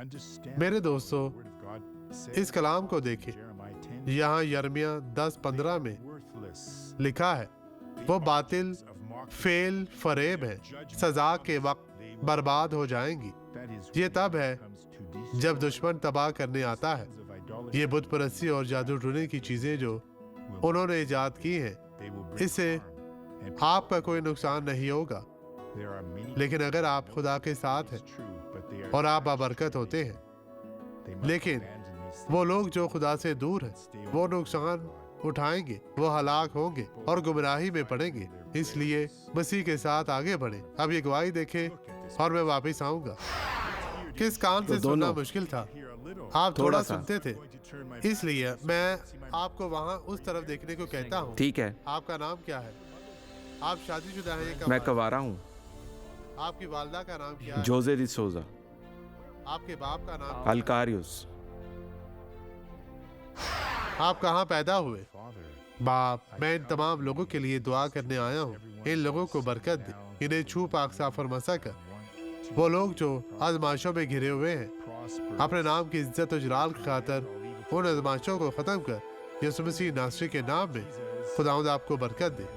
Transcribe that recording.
मेरे दोस्तों, इस कलाम को देखें। यहाँ यिर्मयाह 10:15 में लिखा है, वो बातिल, फेल, फरेब है, सजा के वक्त बर्बाद हो जाएंगी। ये तब है जब दुश्मन तबाह करने आता है। ये बुत परस्ती और जादू टूने की चीजें जो उन्होंने इजाद की हैं, इससे आपका कोई नुकसान नहीं होगा। लेकिन अगर आप खुदा के साथ हैं और आप बाबरकत होते हैं, लेकिन वो लोग जो खुदा से दूर हैं, वो नुकसान उठाएंगे, वो हलाक होंगे और गुमराही में पड़ेंगे। इसलिए मसीह के साथ आगे बढ़े। अब ये गवाही देखें और मैं वापस आऊंगा। किस कान से सुनना मुश्किल था, आप थोड़ा सुनते थे, इसलिए मैं आपको वहाँ उस तरफ देखने को कहता हूँ। ठीक है। आपका नाम क्या है? आप शादीशुदा हैं? मैं कवारा हूँ। आपकी वालदा का नाम क्या है? जोजे डी सोजा। आपके बाप का नाम? अलकारियुस। आप कहाँ पैदा हुए? बाप, मैं इन तमाम लोगों के लिए दुआ करने आया हूँ। इन लोगों को बरकत दे, इन्हें छू पाक साफ और मसा कर। वो लोग जो आजमाइशों में घिरे हुए हैं, अपने नाम की इज्जत और जलाल की खातर उन आजमाइशों को खत्म कर यीशु मसीह नासरी के नाम में खुदावंद आपको बरकत दे।